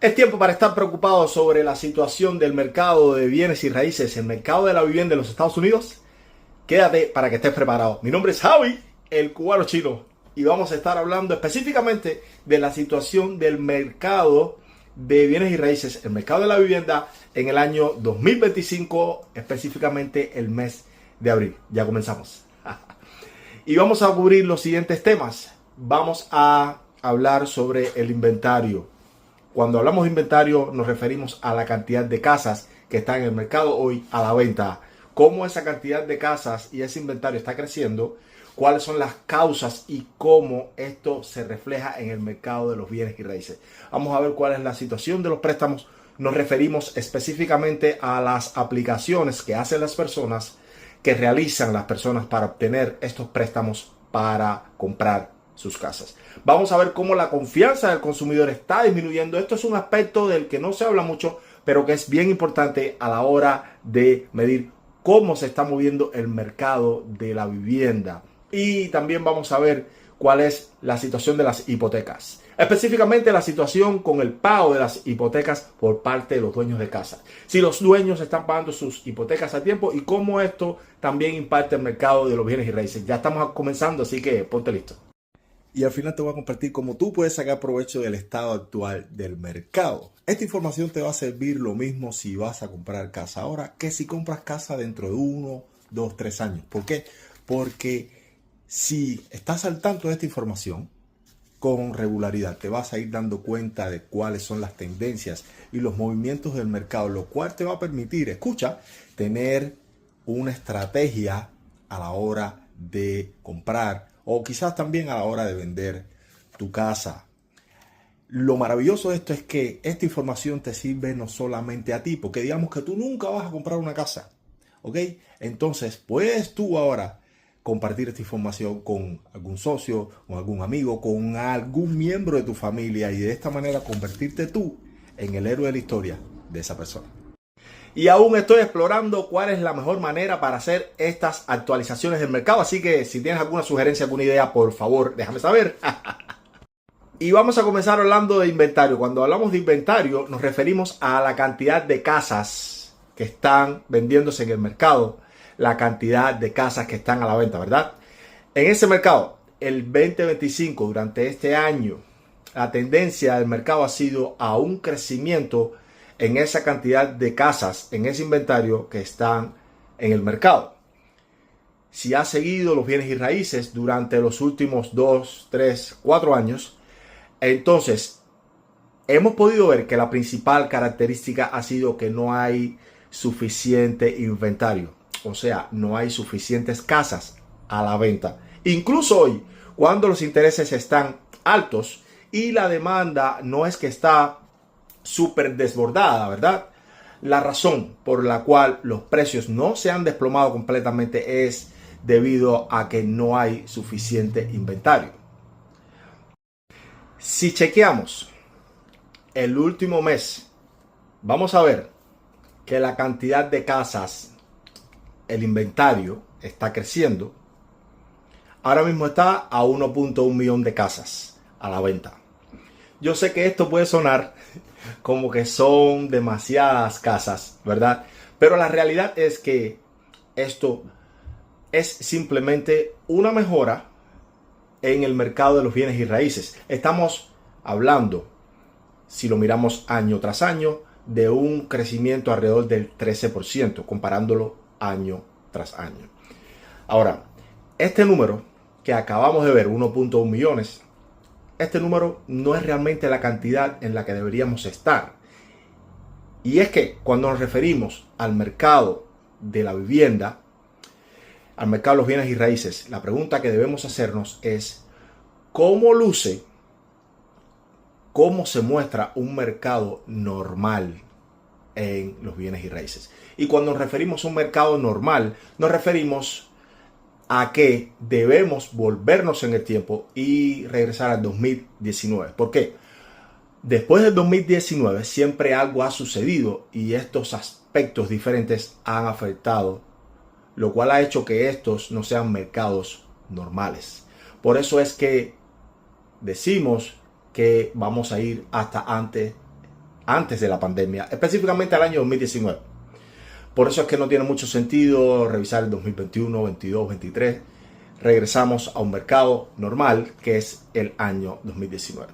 Es tiempo para estar preocupados sobre la situación del mercado de bienes y raíces, el mercado de la vivienda en los Estados Unidos. Quédate para que estés preparado. Mi nombre es Javi, el cubano chino, y vamos a estar hablando específicamente de la situación del mercado de bienes y raíces, el mercado de la vivienda en el año 2025, específicamente el mes de abril. Ya comenzamos. Y vamos a cubrir los siguientes temas. Vamos a hablar sobre el inventario. Cuando hablamos de inventario nos referimos a la cantidad de casas que están en el mercado hoy a la venta. Cómo esa cantidad de casas y ese inventario está creciendo, cuáles son las causas y cómo esto se refleja en el mercado de los bienes y raíces. Vamos a ver cuál es la situación de los préstamos. Nos referimos específicamente a las aplicaciones que hacen las personas, que realizan las personas para obtener estos préstamos para comprar sus casas. Vamos a ver cómo la confianza del consumidor está disminuyendo. Esto es un aspecto del que no se habla mucho, pero que es bien importante a la hora de medir cómo se está moviendo el mercado de la vivienda. Y también vamos a ver cuál es la situación de las hipotecas. Específicamente la situación con el pago de las hipotecas por parte de los dueños de casa. Si los dueños están pagando sus hipotecas a tiempo y cómo esto también impacta el mercado de los bienes y raíces. Ya estamos comenzando, así que ponte listo. Y al final te voy a compartir cómo tú puedes sacar provecho del estado actual del mercado. Esta información te va a servir lo mismo si vas a comprar casa ahora que si compras casa dentro de 1, 2, 3 años. ¿Por qué? Porque si estás al tanto de esta información, con regularidad te vas a ir dando cuenta de cuáles son las tendencias y los movimientos del mercado, lo cual te va a permitir, escucha, tener una estrategia a la hora de comprar o quizás también a la hora de vender tu casa. Lo maravilloso de esto es que esta información te sirve no solamente a ti, porque digamos que tú nunca vas a comprar una casa, ¿ok? Entonces, puedes tú ahora compartir esta información con algún socio, con algún amigo, con algún miembro de tu familia y de esta manera convertirte tú en el héroe de la historia de esa persona. Y aún estoy explorando cuál es la mejor manera para hacer estas actualizaciones del mercado. Así que si tienes alguna sugerencia, alguna idea, por favor, déjame saber. Y vamos a comenzar hablando de inventario. Cuando hablamos de inventario, nos referimos a la cantidad de casas que están vendiéndose en el mercado. La cantidad de casas que están a la venta, ¿verdad? En ese mercado, el 2025, durante este año, la tendencia del mercado ha sido a un crecimiento en esa cantidad de casas, en ese inventario que están en el mercado. Si has seguido los bienes y raíces durante los últimos 2, 3, 4 años, entonces hemos podido ver que la principal característica ha sido que no hay suficiente inventario. O sea, no hay suficientes casas a la venta. Incluso hoy, cuando los intereses están altos y la demanda no es que está súper desbordada, ¿verdad? La razón por la cual los precios no se han desplomado completamente es debido a que no hay suficiente inventario. Si chequeamos el último mes, vamos a ver que la cantidad de casas, el inventario está creciendo. Ahora mismo está a 1.1 millón de casas a la venta. Yo sé que esto puede sonar como que son demasiadas casas, ¿verdad? Pero la realidad es que esto es simplemente una mejora en el mercado de los bienes y raíces. Estamos hablando, si lo miramos año tras año, de un crecimiento alrededor del 13%, comparándolo año tras año. Ahora, este número que acabamos de ver, 1.1 millones, este número no es realmente la cantidad en la que deberíamos estar. Y es que cuando nos referimos al mercado de la vivienda, al mercado de los bienes y raíces, la pregunta que debemos hacernos es ¿cómo luce, cómo se muestra un mercado normal en los bienes y raíces? Y cuando nos referimos a un mercado normal, nos referimos a que debemos volvernos en el tiempo y regresar al 2019. ¿Por qué? Después del 2019 siempre algo ha sucedido y estos aspectos diferentes han afectado, lo cual ha hecho que estos no sean mercados normales. Por eso es que decimos que vamos a ir hasta antes antes de la pandemia, específicamente el año 2019. Por eso es que no tiene mucho sentido revisar el 2021, 22, 23. Regresamos a un mercado normal, que es el año 2019.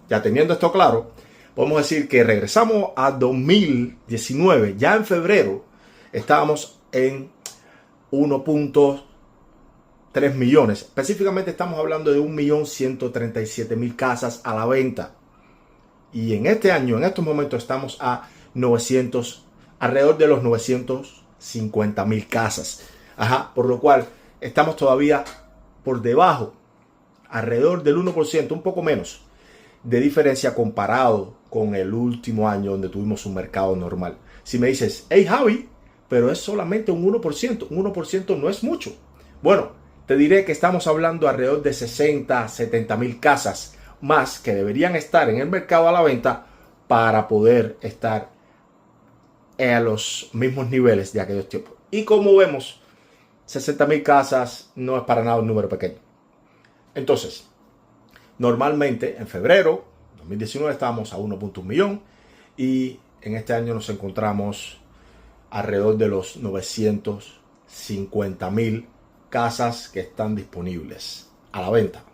Ya teniendo esto claro, podemos decir que regresamos a 2019. Ya en febrero estábamos en 1.3 millones. Específicamente estamos hablando de 1.137.000 casas a la venta. Y en este año, en estos momentos, estamos a alrededor de los 950.000 casas. Por lo cual estamos todavía por debajo, alrededor del 1%, un poco menos de diferencia comparado con el último año donde tuvimos un mercado normal. Si me dices, hey Javi, pero es solamente un 1%, un 1% no es mucho. Bueno, te diré que estamos hablando alrededor de 60, 70.000 casas más que deberían estar en el mercado a la venta para poder estar a los mismos niveles de aquellos tiempos. Y como vemos, 60.000 casas no es para nada un número pequeño. Entonces, normalmente en febrero 2019 estábamos a 1.1 millón y en este año nos encontramos alrededor de los 950.000 casas que están disponibles a la venta.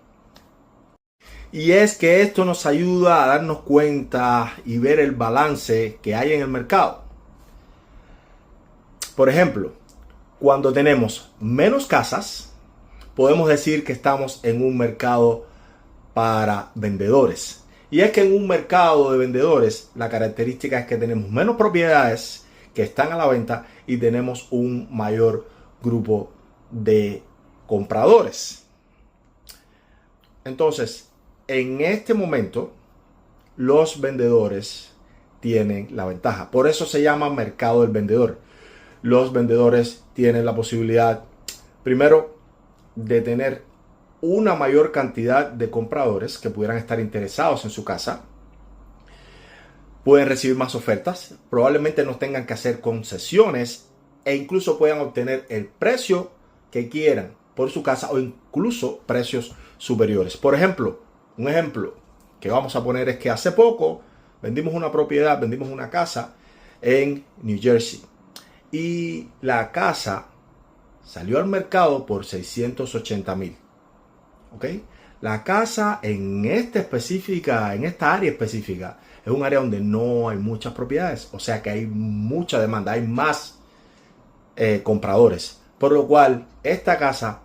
Y es que esto nos ayuda a darnos cuenta y ver el balance que hay en el mercado. Por ejemplo, cuando tenemos menos casas, podemos decir que estamos en un mercado para vendedores. Y es que en un mercado de vendedores, la característica es que tenemos menos propiedades que están a la venta y tenemos un mayor grupo de compradores. Entonces, en este momento, los vendedores tienen la ventaja. Por eso se llama mercado del vendedor. Los vendedores tienen la posibilidad, primero, de tener una mayor cantidad de compradores que pudieran estar interesados en su casa. Pueden recibir más ofertas, probablemente no tengan que hacer concesiones e incluso puedan obtener el precio que quieran por su casa o incluso precios superiores. Por ejemplo, un ejemplo que vamos a poner es que hace poco vendimos una propiedad, vendimos una casa en New Jersey y la casa salió al mercado por 680.000. ¿Okay? La casa en esta área específica, es un área donde no hay muchas propiedades, o sea que hay mucha demanda, hay más compradores, por lo cual esta casa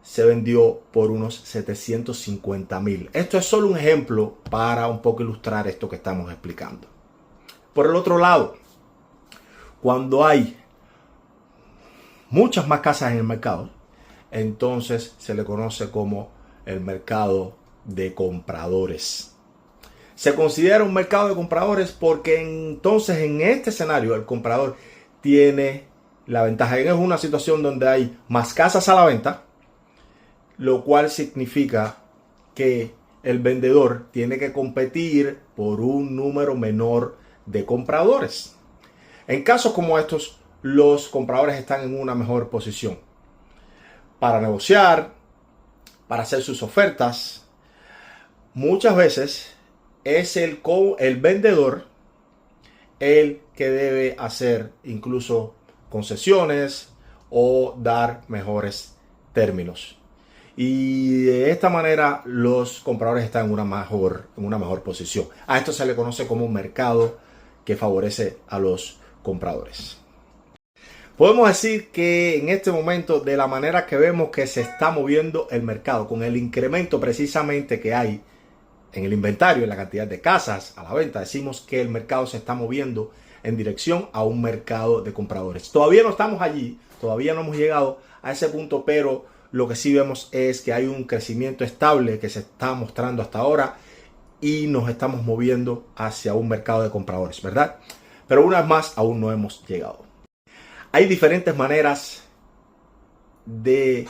se vendió por unos 750.000. Esto es solo un ejemplo para un poco ilustrar esto que estamos explicando. Por el otro lado, cuando hay muchas más casas en el mercado, entonces se le conoce como el mercado de compradores. Se considera un mercado de compradores porque entonces en este escenario el comprador tiene la ventaja. Es una situación donde hay más casas a la venta, lo cual significa que el vendedor tiene que competir por un número menor de compradores. En casos como estos, los compradores están en una mejor posición para negociar, para hacer sus ofertas. Muchas veces es el vendedor el que debe hacer incluso concesiones o dar mejores términos. Y de esta manera los compradores están en una mejor posición. A esto se le conoce como un mercado que favorece a los compradores. Podemos decir que en este momento, de la manera que vemos que se está moviendo el mercado, con el incremento precisamente que hay en el inventario, en la cantidad de casas a la venta, decimos que el mercado se está moviendo en dirección a un mercado de compradores. Todavía no estamos allí, todavía no hemos llegado a ese punto, pero lo que sí vemos es que hay un crecimiento estable que se está mostrando hasta ahora y nos estamos moviendo hacia un mercado de compradores, ¿verdad? Pero una vez más, aún no hemos llegado. Hay diferentes maneras de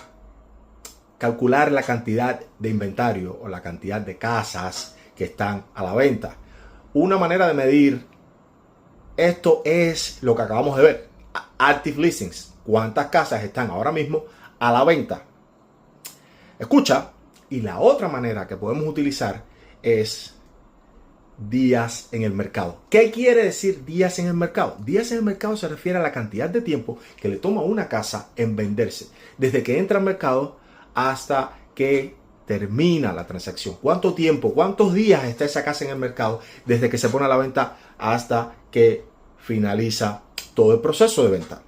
calcular la cantidad de inventario o la cantidad de casas que están a la venta. Una manera de medir esto es lo que acabamos de ver, active listings, cuántas casas están ahora mismo a la venta. Escucha, y la otra manera que podemos utilizar es días en el mercado. ¿Qué quiere decir días en el mercado? Días en el mercado se refiere a la cantidad de tiempo que le toma a una casa en venderse, desde que entra al mercado hasta que termina la transacción. ¿Cuánto tiempo, cuántos días está esa casa en el mercado desde que se pone a la venta hasta que finaliza todo el proceso de venta?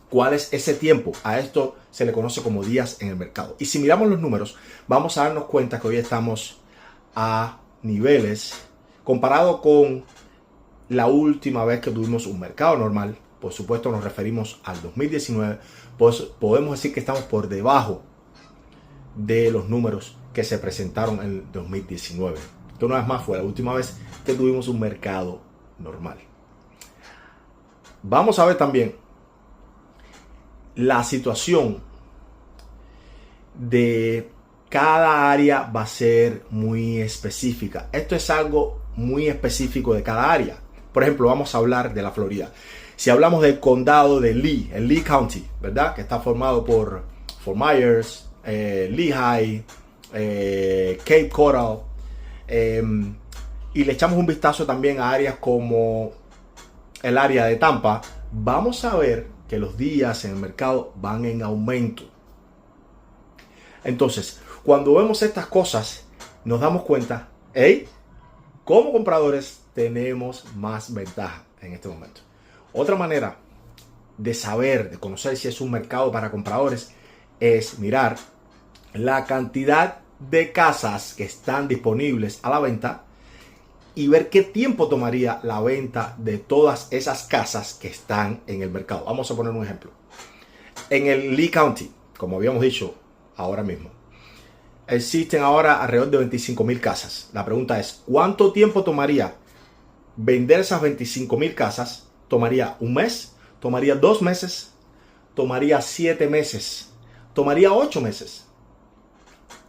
¿Cuál es ese tiempo? A esto se le conoce como días en el mercado. Y si miramos los números, vamos a darnos cuenta que hoy estamos a niveles, comparado con la última vez que tuvimos un mercado normal, por supuesto nos referimos al 2019, pues podemos decir que estamos por debajo de los números que se presentaron en el 2019. Esto una vez más fue la última vez que tuvimos un mercado normal. Vamos a ver también la situación de cada área. Va a ser muy específica. Esto es algo muy específico de cada área. Por ejemplo, vamos a hablar de la Florida. Si hablamos del condado de Lee, el Lee County, ¿verdad? Que está formado por Fort Myers, Lehigh, Cape Coral, y le echamos un vistazo también a áreas como el área de Tampa, vamos a ver que los días en el mercado van en aumento. Entonces, cuando vemos estas cosas, nos damos cuenta, hey, como compradores tenemos más ventaja en este momento. Otra manera de saber, de conocer si es un mercado para compradores, es mirar la cantidad de casas que están disponibles a la venta y ver qué tiempo tomaría la venta de todas esas casas que están en el mercado. Vamos a poner un ejemplo. En el Lee County, como habíamos dicho ahora mismo, existen ahora alrededor de 25,000 casas. La pregunta es, ¿cuánto tiempo tomaría vender esas 25,000 casas? ¿Tomaría un mes? ¿Tomaría 2 meses? ¿Tomaría 7 meses? ¿Tomaría 8 meses?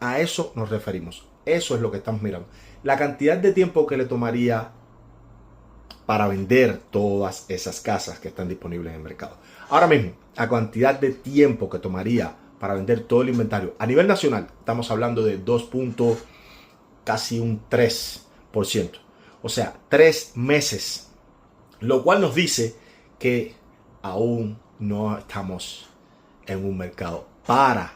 A eso nos referimos. Eso es lo que estamos mirando. La cantidad de tiempo que le tomaría para vender todas esas casas que están disponibles en el mercado. Ahora mismo, la cantidad de tiempo que tomaría para vender todo el inventario. A nivel nacional, estamos hablando de casi un 3%. O sea, 3 meses. Lo cual nos dice que aún no estamos en un mercado para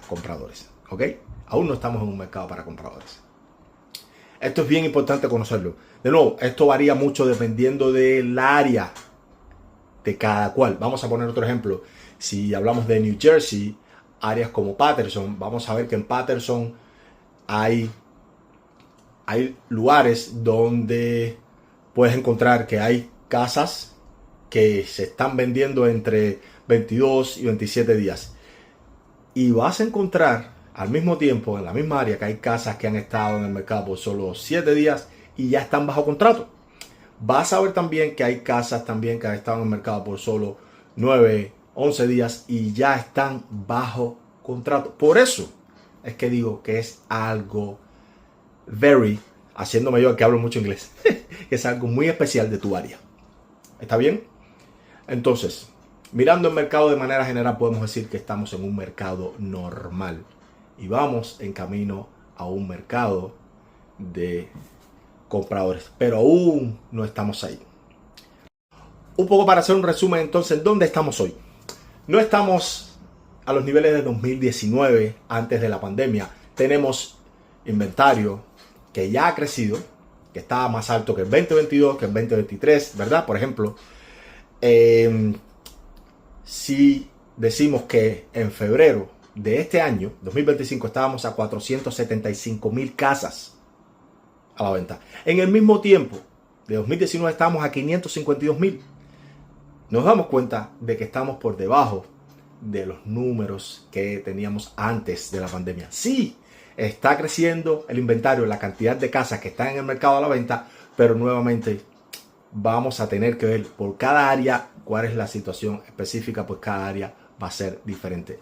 compradores. ¿Ok? Aún no estamos en un mercado para compradores. Esto es bien importante conocerlo. De nuevo, esto varía mucho dependiendo del área de cada cual. Vamos a poner otro ejemplo. Si hablamos de New Jersey, áreas como Patterson, vamos a ver que en Patterson hay lugares donde puedes encontrar que hay casas que se están vendiendo entre 22 y 27 días. Y vas a encontrar al mismo tiempo, en la misma área, que hay casas que han estado en el mercado por solo 7 días y ya están bajo contrato. Vas a ver también que hay casas también que han estado en el mercado por solo 9, 11 días y ya están bajo contrato. Por eso es que digo que es algo haciéndome yo que hablo mucho inglés, que es algo muy especial de tu área. ¿Está bien? Entonces, mirando el mercado de manera general, podemos decir que estamos en un mercado normal y vamos en camino a un mercado de compradores, pero aún no estamos ahí. Un poco para hacer un resumen, entonces, ¿dónde estamos hoy? No estamos a los niveles de 2019, antes de la pandemia. Tenemos inventario que ya ha crecido, que está más alto que el 2022, que el 2023, ¿verdad? Por ejemplo, si decimos que en febrero de este año, 2025, estábamos a 475,000 casas a la venta. En el mismo tiempo de 2019 estábamos a 552,000. Nos damos cuenta de que estamos por debajo de los números que teníamos antes de la pandemia. Sí, está creciendo el inventario, la cantidad de casas que están en el mercado a la venta, pero nuevamente vamos a tener que ver por cada área cuál es la situación específica, pues cada área va a ser diferente.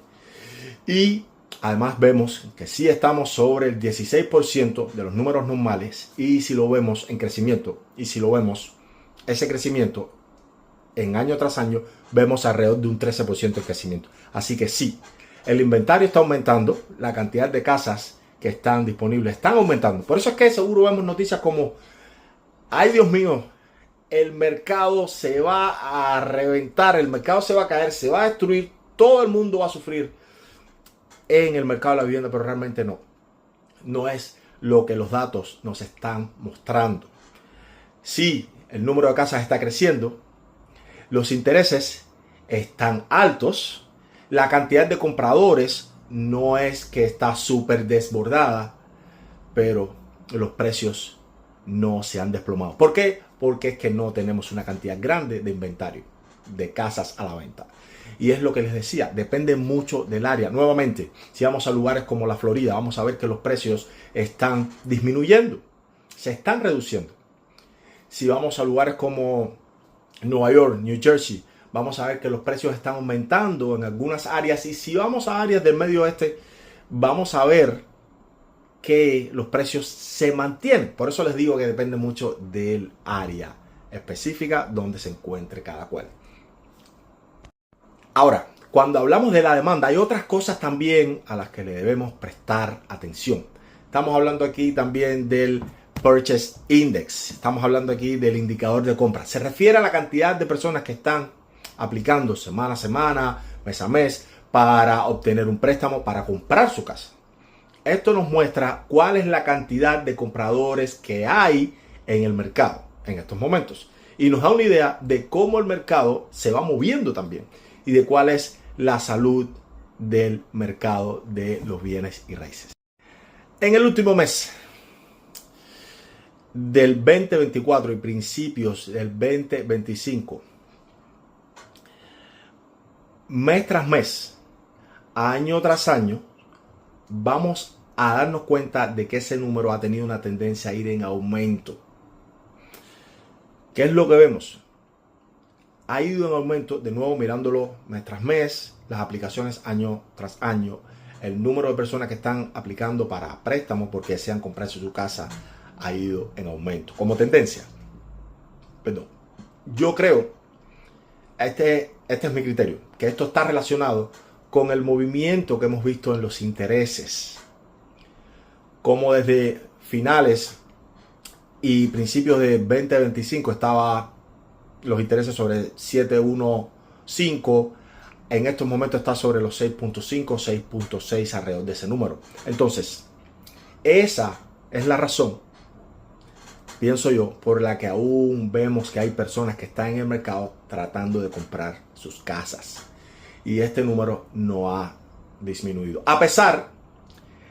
Y además vemos que sí estamos sobre el 16% de los números normales, y si lo vemos en crecimiento, y si lo vemos ese crecimiento en año tras año, vemos alrededor de un 13% de crecimiento. Así que sí, el inventario está aumentando, la cantidad de casas que están disponibles están aumentando. Por eso es que seguro vemos noticias como, ay Dios mío, el mercado se va a reventar, el mercado se va a caer, se va a destruir, todo el mundo va a sufrir en el mercado de la vivienda, pero realmente no. No es lo que los datos nos están mostrando. Sí, el número de casas está creciendo, los intereses están altos, la cantidad de compradores no es que está súper desbordada, pero los precios no se han desplomado. ¿Por qué? Porque es que no tenemos una cantidad grande de inventario de casas a la venta. Y es lo que les decía, depende mucho del área. Nuevamente, si vamos a lugares como la Florida, vamos a ver que los precios están disminuyendo, se están reduciendo. Si vamos a lugares como Nueva York, New Jersey, vamos a ver que los precios están aumentando en algunas áreas. Y si vamos a áreas del medio oeste, vamos a ver que los precios se mantienen. Por eso les digo que depende mucho del área específica donde se encuentre cada cual. Ahora, cuando hablamos de la demanda, hay otras cosas también a las que le debemos prestar atención. Estamos hablando aquí también del Purchase Index. Estamos hablando aquí del indicador de compra. Se refiere a la cantidad de personas que están aplicando semana a semana, mes a mes, para obtener un préstamo para comprar su casa. Esto nos muestra cuál es la cantidad de compradores que hay en el mercado en estos momentos. Y nos da una idea de cómo el mercado se va moviendo también y de cuál es la salud del mercado de los bienes y raíces. En el último mes del 2024 y principios del 2025, mes tras mes, año tras año, vamos a darnos cuenta de que ese número ha tenido una tendencia a ir en aumento. ¿Qué es lo que vemos? Ha ido en aumento, de nuevo mirándolo mes tras mes, las aplicaciones año tras año, el número de personas que están aplicando para préstamos porque desean comprarse su casa ha ido en aumento. Como tendencia, perdón, yo creo, este es mi criterio, que esto está relacionado con el movimiento que hemos visto en los intereses. Como desde finales y principios de 2025 estaba los intereses sobre 7.15, en estos momentos está sobre los 6.5, 6.6, alrededor de ese número. Entonces, esa es la razón, pienso yo, por la que aún vemos que hay personas que están en el mercado tratando de comprar sus casas. Y este número no ha disminuido, a pesar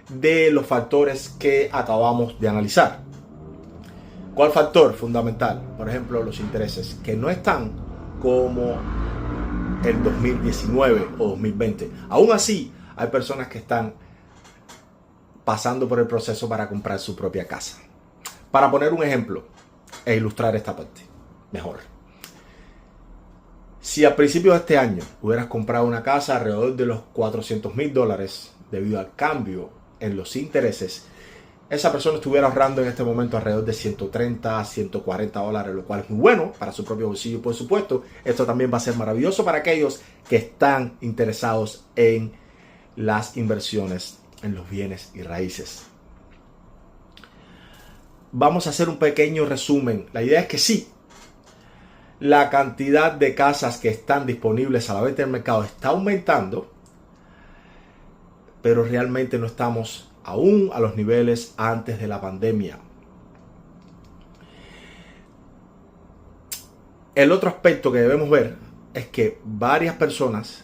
de los factores que acabamos de analizar. ¿Cuál factor fundamental? Por ejemplo, los intereses, que no están como el 2019 o 2020. Aún así, hay personas que están pasando por el proceso para comprar su propia casa. Para poner un ejemplo e ilustrar esta parte mejor. Si al principio de este año hubieras comprado una casa alrededor de los $400,000 debido al cambio en los intereses, esa persona estuviera ahorrando en este momento alrededor de $130, $140, lo cual es muy bueno para su propio bolsillo, por supuesto. Esto también va a ser maravilloso para aquellos que están interesados en las inversiones en los bienes y raíces. Vamos a hacer un pequeño resumen. La idea es que sí, la cantidad de casas que están disponibles a la venta en el mercado está aumentando, pero realmente no estamos aún a los niveles antes de la pandemia. El otro aspecto que debemos ver es que varias personas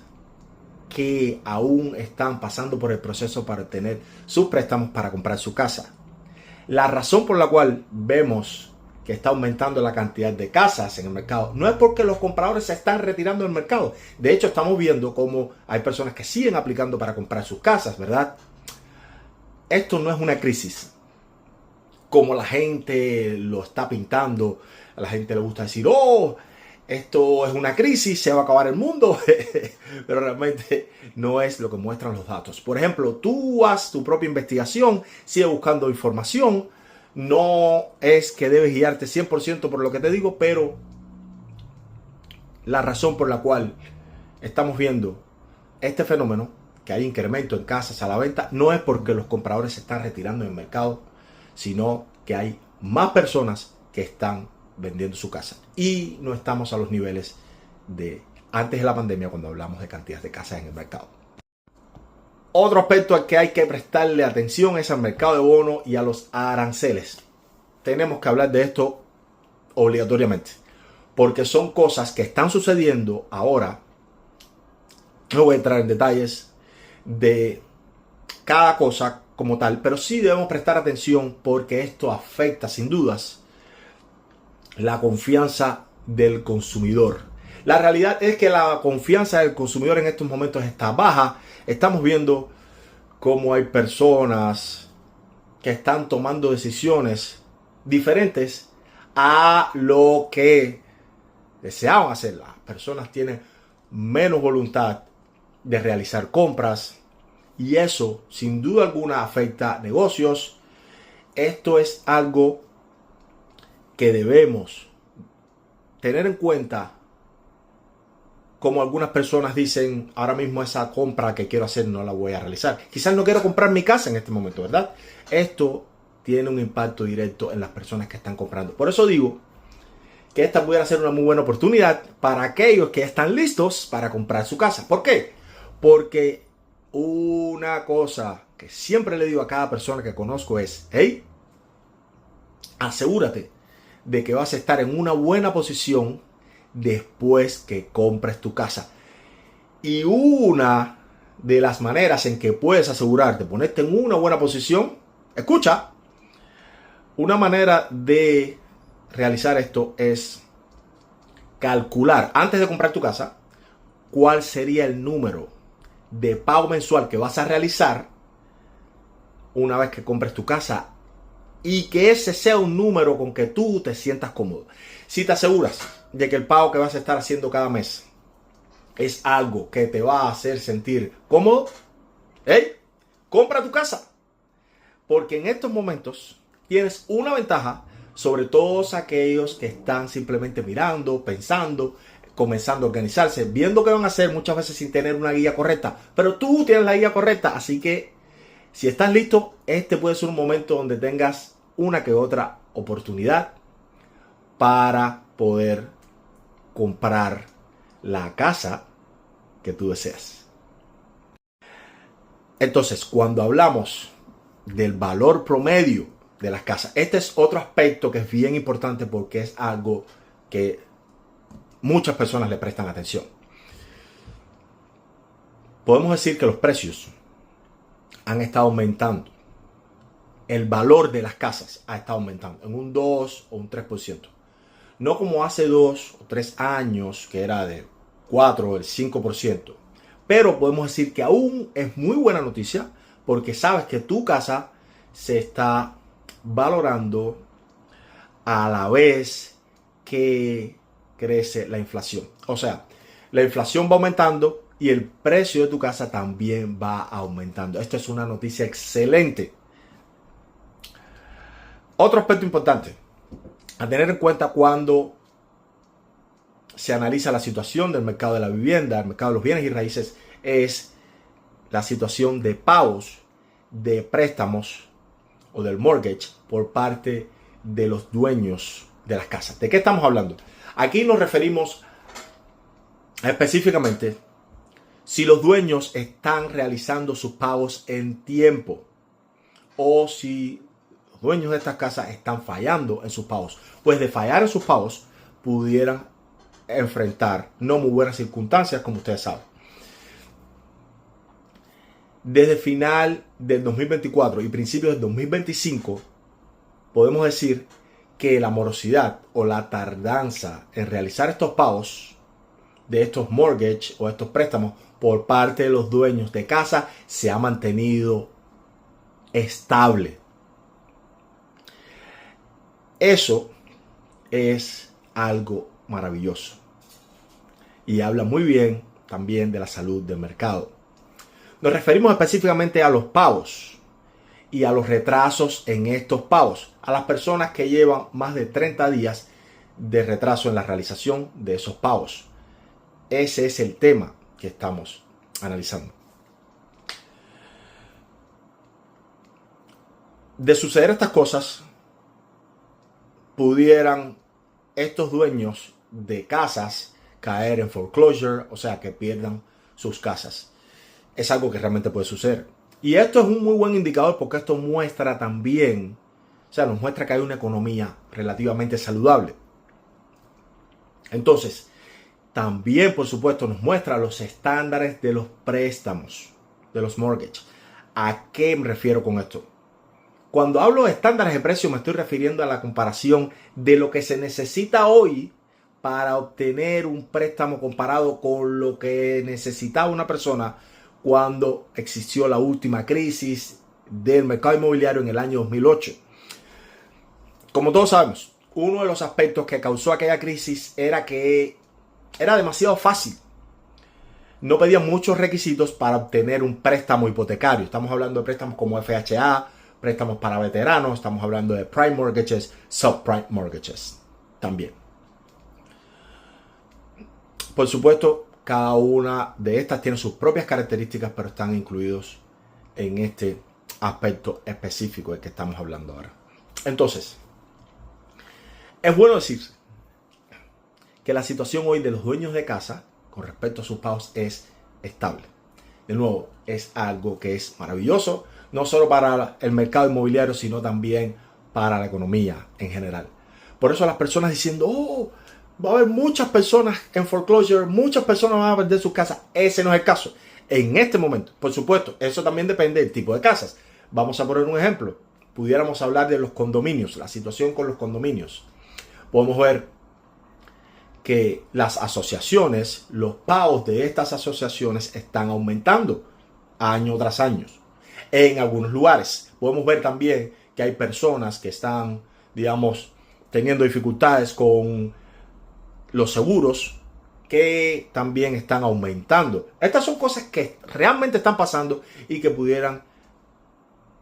que aún están pasando por el proceso para obtener sus préstamos para comprar su casa. La razón por la cual vemos que está aumentando la cantidad de casas en el mercado no es porque los compradores se están retirando del mercado. De hecho, estamos viendo cómo hay personas que siguen aplicando para comprar sus casas, ¿verdad? Esto no es una crisis, como la gente lo está pintando. A la gente le gusta decir, oh, esto es una crisis, se va a acabar el mundo. Pero realmente no es lo que muestran los datos. Por ejemplo, tú haz tu propia investigación, sigue buscando información. No es que debes guiarte 100% por lo que te digo, pero la razón por la cual estamos viendo este fenómeno que hay incremento en casas a la venta, no es porque los compradores se están retirando del mercado, sino que hay más personas que están vendiendo su casa. Y no estamos a los niveles de antes de la pandemia cuando hablamos de cantidad de casas en el mercado. Otro aspecto al que hay que prestarle atención es al mercado de bonos y a los aranceles. Tenemos que hablar de esto obligatoriamente, porque son cosas que están sucediendo ahora. No voy a entrar en detalles de cada cosa como tal, pero sí debemos prestar atención porque esto afecta sin dudas la confianza del consumidor. La realidad es que la confianza del consumidor en estos momentos está baja. Estamos viendo cómo hay personas que están tomando decisiones diferentes a lo que deseaban hacer. Las personas tienen menos voluntad de realizar compras y eso sin duda alguna afecta negocios. Esto es algo que debemos tener en cuenta. Como algunas personas dicen, ahora mismo esa compra que quiero hacer no la voy a realizar. Quizás no quiero comprar mi casa en este momento, ¿verdad? Esto tiene un impacto directo en las personas que están comprando. Por eso digo que esta pudiera ser una muy buena oportunidad para aquellos que están listos para comprar su casa. ¿Por qué? Porque una cosa que siempre le digo a cada persona que conozco es, hey, asegúrate de que vas a estar en una buena posición después que compres tu casa. Y una de las maneras en que puedes asegurarte ponerte en una buena posición, escucha, una manera de realizar esto es calcular antes de comprar tu casa cuál sería el número de pago mensual que vas a realizar una vez que compres tu casa y que ese sea un número con que tú te sientas cómodo. Si te aseguras de que el pago que vas a estar haciendo cada mes es algo que te va a hacer sentir cómodo, hey, compra tu casa. Porque en estos momentos tienes una ventaja sobre todos aquellos que están simplemente mirando, pensando, comenzando a organizarse, viendo qué van a hacer muchas veces sin tener una guía correcta. Pero tú tienes la guía correcta, así que si estás listo, este puede ser un momento donde tengas una que otra oportunidad para poder comprar la casa que tú deseas. Entonces, cuando hablamos del valor promedio de las casas, este es otro aspecto que es bien importante porque es algo que muchas personas le prestan atención. Podemos decir que los precios han estado aumentando. El valor de las casas ha estado aumentando en un 2 o un 3%. No como hace 2 o 3 años, que era de 4 o el 5%. Pero podemos decir que aún es muy buena noticia porque sabes que tu casa se está valorando a la vez que crece la inflación. O sea, la inflación va aumentando y el precio de tu casa también va aumentando. Esto es una noticia excelente. Otro aspecto importante a tener en cuenta cuando se analiza la situación del mercado de la vivienda, el mercado de los bienes y raíces, es la situación de pagos de préstamos o del mortgage por parte de los dueños de las casas. ¿De qué estamos hablando? Aquí nos referimos específicamente si los dueños están realizando sus pagos en tiempo o si los dueños de estas casas están fallando en sus pagos. Pues de fallar en sus pagos pudieran enfrentar no muy buenas circunstancias, como ustedes saben. Desde final del 2024 y principios del 2025 podemos decir que la morosidad o la tardanza en realizar estos pagos de estos mortgage o estos préstamos por parte de los dueños de casa se ha mantenido estable. Eso es algo maravilloso y habla muy bien también de la salud del mercado. Nos referimos específicamente a los pagos y a los retrasos en estos pagos, a las personas que llevan más de 30 días de retraso en la realización de esos pagos. Ese es el tema que estamos analizando. De suceder estas cosas, pudieran estos dueños de casas caer en foreclosure, o sea, que pierdan sus casas. Es algo que realmente puede suceder. Y esto es un muy buen indicador porque esto muestra también, o sea, nos muestra que hay una economía relativamente saludable. Entonces, también, por supuesto, nos muestra los estándares de los préstamos, de los mortgages. ¿A qué me refiero con esto? Cuando hablo de estándares de precio, me estoy refiriendo a la comparación de lo que se necesita hoy para obtener un préstamo comparado con lo que necesitaba una persona cuando existió la última crisis del mercado inmobiliario en el año 2008. Como todos sabemos, uno de los aspectos que causó aquella crisis era que era demasiado fácil. No pedían muchos requisitos para obtener un préstamo hipotecario. Estamos hablando de préstamos como FHA, préstamos para veteranos, estamos hablando de prime mortgages, subprime mortgages también. Por supuesto, cada una de estas tiene sus propias características, pero están incluidos en este aspecto específico del que estamos hablando ahora. Entonces, es bueno decir que la situación hoy de los dueños de casa con respecto a sus pagos es estable. De nuevo, es algo que es maravilloso, no solo para el mercado inmobiliario, sino también para la economía en general. Por eso las personas diciendo, oh, va a haber muchas personas en foreclosure, muchas personas van a perder sus casas. Ese no es el caso en este momento. Por supuesto, eso también depende del tipo de casas. Vamos a poner un ejemplo. Pudiéramos hablar de los condominios, la situación con los condominios. Podemos ver que las asociaciones, los pagos de estas asociaciones están aumentando año tras año. En algunos lugares podemos ver también que hay personas que están, digamos, teniendo dificultades con los seguros que también están aumentando. Estas son cosas que realmente están pasando y que pudieran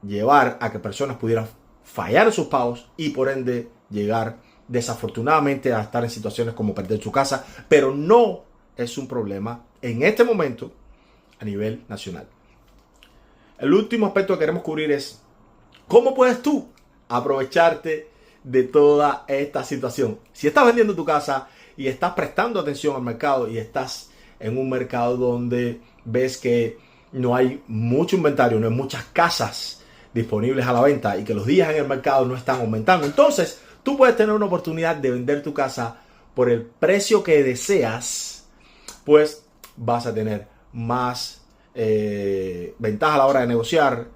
llevar a que personas pudieran fallar en sus pagos y por ende llegar desafortunadamente a estar en situaciones como perder su casa, pero no es un problema en este momento a nivel nacional. El último aspecto que queremos cubrir es cómo puedes tú aprovecharte de toda esta situación. Si estás vendiendo tu casa y estás prestando atención al mercado y estás en un mercado donde ves que no hay mucho inventario, no hay muchas casas disponibles a la venta y que los días en el mercado no están aumentando, entonces tú puedes tener una oportunidad de vender tu casa por el precio que deseas, pues vas a tener más ventaja a la hora de negociar,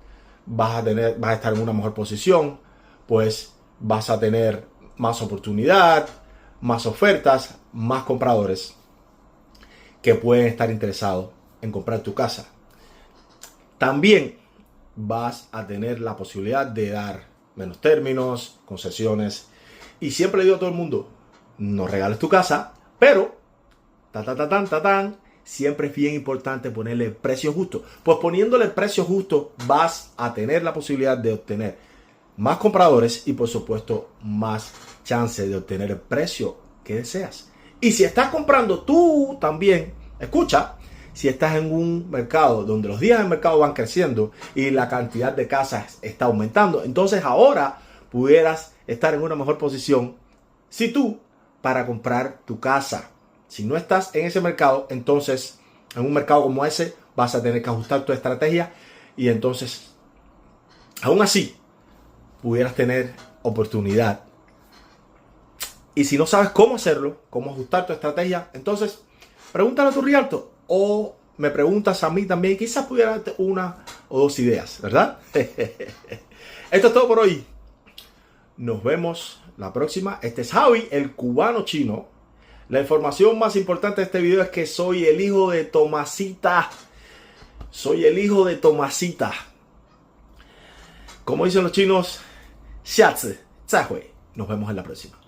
vas a estar en una mejor posición, pues vas a tener más oportunidad, más ofertas, más compradores que pueden estar interesados en comprar tu casa. También vas a tener la posibilidad de dar menos términos, concesiones. Y siempre le digo a todo el mundo, no regales tu casa, pero siempre es bien importante ponerle el precio justo. Pues poniéndole el precio justo vas a tener la posibilidad de obtener más compradores y por supuesto más chances de obtener el precio que deseas. Y si estás comprando tú también, escucha, si estás en un mercado donde los días del mercado van creciendo y la cantidad de casas está aumentando, entonces ahora pudieras estar en una mejor posición si tú para comprar tu casa. Si no estás en ese mercado, entonces en un mercado como ese vas a tener que ajustar tu estrategia y entonces aún así pudieras tener oportunidad. Y si no sabes cómo hacerlo, cómo ajustar tu estrategia, entonces pregúntale a tu realtor o me preguntas a mí también. Quizás pudiera darte una o dos ideas, ¿verdad? Esto es todo por hoy. Nos vemos la próxima. Este es Javi, el cubano chino. La información más importante de este video es que soy el hijo de Tomasita. Soy el hijo de Tomasita. Como dicen los chinos, 下次再会. Nos vemos en la próxima.